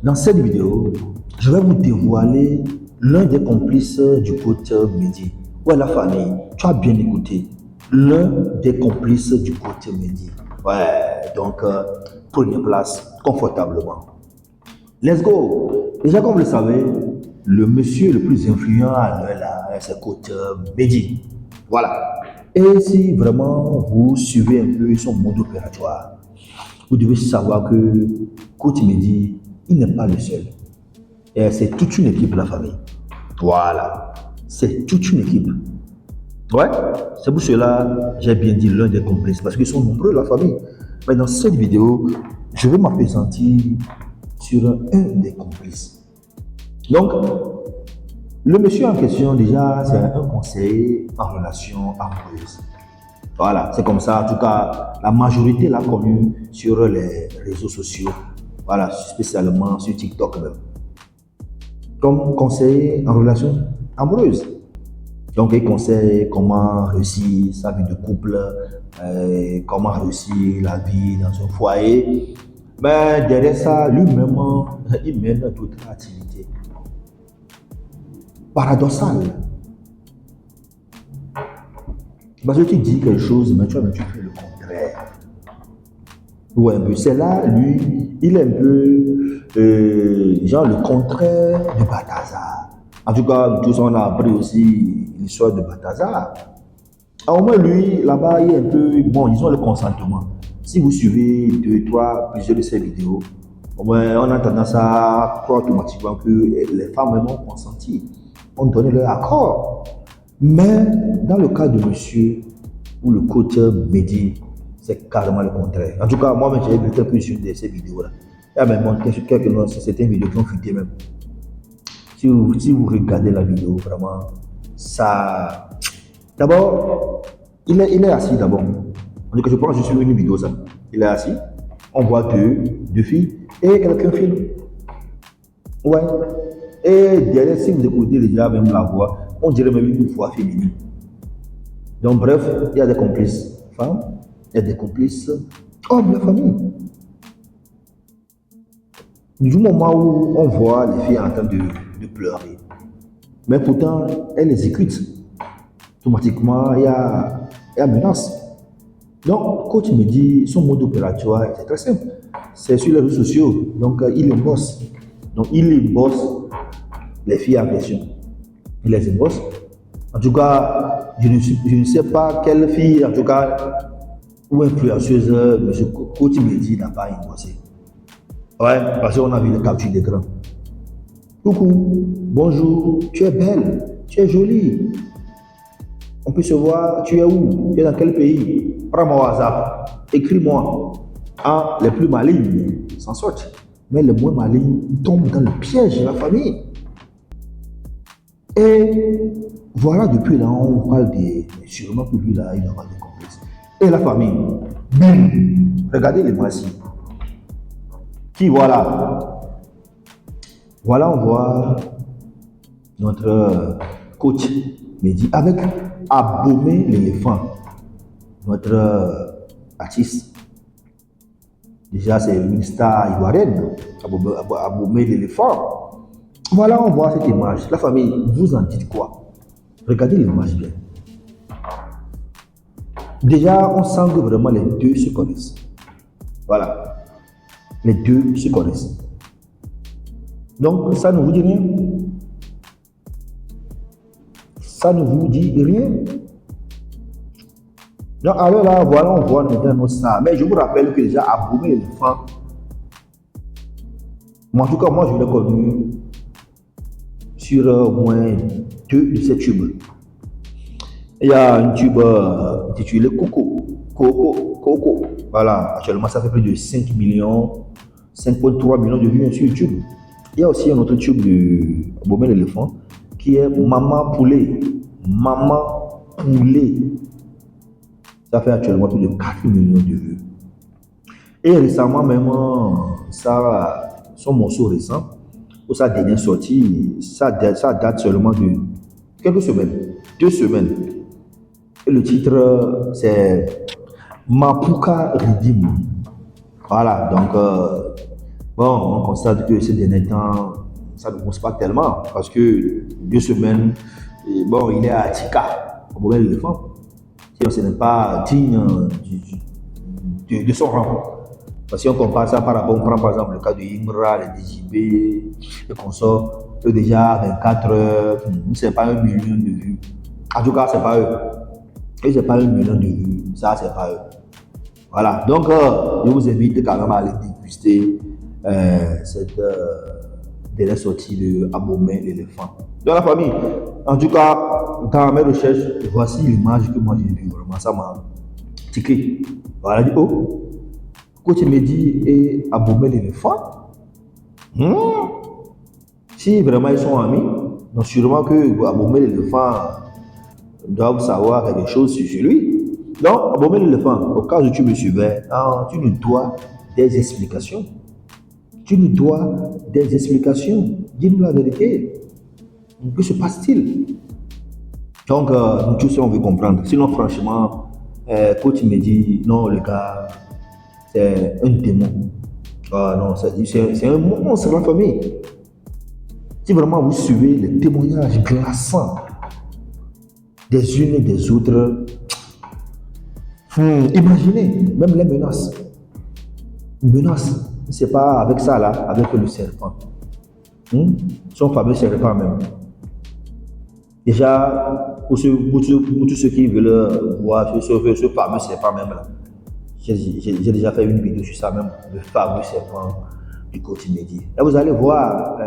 Dans cette vidéo, je vais vous dévoiler l'un des complices du coach Mehdi. Ouais, la famille, tu as bien écouté. L'un des complices du coach Mehdi. Ouais, donc prenez place confortablement. Let's go. Déjà, comme vous le savez, le monsieur le plus influent à l'heure là, c'est coach Mehdi. Voilà. Et si vraiment vous suivez un peu son mode opératoire, vous devez savoir que coach Mehdi, il n'est pas le seul. Et c'est toute une équipe, la famille. Voilà. C'est toute une équipe. Ouais, c'est pour cela j'ai bien dit l'un des complices, parce qu'ils sont nombreux, la famille. Mais dans cette vidéo, je vais m'appesantir sur un des complices. Donc, le monsieur en question, déjà, c'est un conseiller en relation amoureuse. Voilà, c'est comme ça, en tout cas, la majorité l'a connu sur les réseaux sociaux. Voilà, spécialement sur TikTok même. Comme conseiller en relation amoureuse. Donc, il conseille comment réussir sa vie de couple, comment réussir la vie dans un foyer. Mais derrière ça, lui-même, il mène d'autres activités. Paradoxal. Parce que tu dis quelque chose, mais tu fais le contraire. Ouais, un peu. C'est là, lui, il est un peu, genre le contraire de Balthazar. En tout cas, tous on a appris aussi l'histoire de Balthazar. Au moins, lui, là-bas, il est un peu, bon, ils ont le consentement. Si vous suivez plusieurs de ces vidéos, au moins, on a tendance à croire automatiquement que les femmes même ont consenti, ont donné leur accord. Mais dans le cas de monsieur ou le coach Mehdi, c'est carrément le contraire. En tout cas, moi-même, j'ai vu quelques unes de ces vidéos-là. Il y a même quelques certaines vidéos qui ont fuité même. Si vous regardez la vidéo, vraiment, ça... D'abord, il est assis d'abord. Donc, je pense que je suis une vidéo, ça. Il est assis, on voit deux filles, et quelqu'un filme. Ouais. Et derrière, si vous écoutez déjà même la voix, on dirait même une voix féminine. Donc, bref, il y a des complices femmes, il y a des complices hommes, la famille. Du moment où on voit les filles en train de pleurer, mais pourtant, elles exécutent. Automatiquement, il y a menace. Donc, coach me dit, son mode opératoire, c'est très simple. C'est sur les réseaux sociaux. Donc, il les bosse. Donc, il les bosse les filles en question. Il les bosse. En tout cas, je ne sais pas quelle fille, en tout cas, ou influenceuse, M. Coach me dit n'a pas bossé. Ouais, parce qu'on a vu les captures d'écran. Coucou, bonjour, tu es belle, tu es jolie. On peut se voir, tu es où? Tu es dans quel pays? Prends-moi WhatsApp, écris-moi. Ah, les plus malignes s'en sortent. Mais les moins malignes tombent dans le piège de la famille. Et voilà, depuis là, on parle sûrement que lui là, il aura des complexes. Et la famille, bim, regardez les voici. Qui voilà? Voilà, on voit notre coach Mehdi avec Abomey l'éléphant, notre artiste. Déjà, c'est une star ivoirienne, Abomey l'éléphant. Voilà, on voit cette image. La famille, vous en dites quoi? Regardez l'image bien. Déjà, on sent que vraiment les deux se connaissent. Voilà. Les deux se connaissent. Donc, ça ne vous dit rien? Ça ne vous dit rien? Donc, alors là, voilà, on voit maintenant notre star. Mais je vous rappelle que déjà, Abomey l'éléphant, en tout cas, moi, je l'ai connu sur au moins 2 de ces tubes. Il y a un tube intitulé Coco. Voilà, actuellement, ça fait plus de 5,3 millions de vues sur YouTube. Il y a aussi un autre tube de Abomey l'éléphant qui est Maman Poulet. Maman Poulet. Ça fait actuellement plus de 4 millions de vues. Et récemment, même, son morceau récent, pour sa dernière sortie, ça date seulement de quelques semaines, 2 semaines. Et le titre, c'est Mapuka Redeem. Voilà, donc Bon, on constate que ces derniers temps, ça ne bouge pas tellement parce que 2 semaines, et bon, il est à Tika, au mauvais éléphant. Sinon, ce n'est pas digne de son rang. Parce que si on compare ça par rapport, on prend par exemple le cas de Imra, les DJB, le consort, eux déjà 24 heures, c'est pas 1 million de vues. En tout cas, c'est pas eux. Et c'est pas 1 million de vues, ça c'est pas eux. Voilà, donc je vous invite quand même à aller déguster cette dernière sortie de Abomey l'éléphant. Dans la famille, en tout cas, dans mes recherches, voici l'image que moi j'ai vue. Vraiment, ça m'a tiqué. Voilà, dit, oh, Coach Mehdi et Abomey l'éléphant. Hmm. Si vraiment ils sont amis, donc sûrement que Abomey l'éléphant doivent savoir quelque chose sur lui. Donc, Abomey l'éléphant, au cas où tu me suivais, tu nous dois des explications. Tu nous dois des explications. Dis-nous la vérité. Que se passe-t-il? Donc, nous tous, on veut comprendre. Sinon, franchement, coach me dit, non, le gars, c'est un démon. Ah non, c'est un monstre de la famille. Si vraiment vous suivez les témoignages glaçants des unes et des autres, imaginez, même les menaces. Menaces, c'est pas avec ça là, avec le serpent. Son fameux serpent même. Déjà, pour tous ceux qui veulent voir ce fameux serpent même là, j'ai déjà fait une vidéo sur ça même, le fameux serpent du Coach Mehdi. Et vous allez voir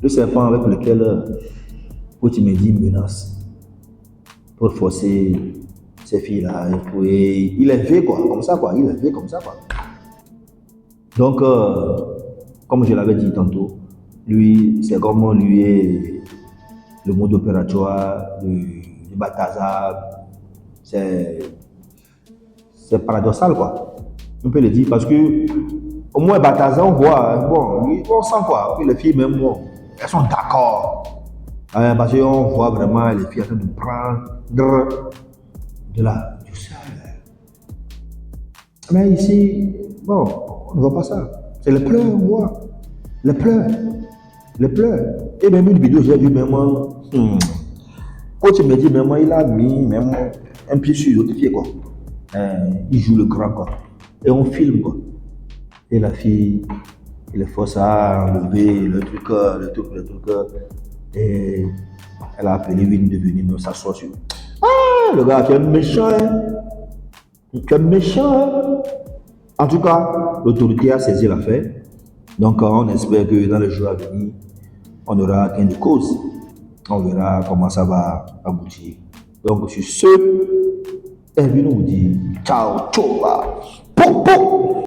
le serpent avec lequel Coach Mehdi menace pour forcer ces filles-là. Et il est fait quoi, comme ça quoi, il est fait comme ça quoi. Donc, comme je l'avais dit tantôt, lui, c'est comme lui est le mode opératoire du Balthazar. C'est paradoxal, quoi. On peut le dire parce que, au moins, Balthazar, on voit, bon, lui, on sent quoi. Puis les filles, même, bon, elles sont d'accord. Parce qu'on voit vraiment les filles en train de prendre de la douceur. Mais ici, bon, on ne voit pas ça. C'est les pleurs, on voit. Les pleurs. Les pleurs. Et même une vidéo, j'ai vu même, coach me dit, même, il a mis même un pied sur l'autre pied, quoi. Il joue le grand, quoi. Et on filme, quoi. Et la fille, il est force à enlever le truc. Et elle a appelé une de venir s'asseoir sur. Ah, le gars, tu es méchant, hein. Tu es méchant, hein. En tout cas, l'autorité a saisi l'affaire. Donc, on espère que dans les jours à venir, on aura gain de cause. On verra comment ça va aboutir. Donc, sur ce, Elvino vous dit ciao, ciao, pou, pou.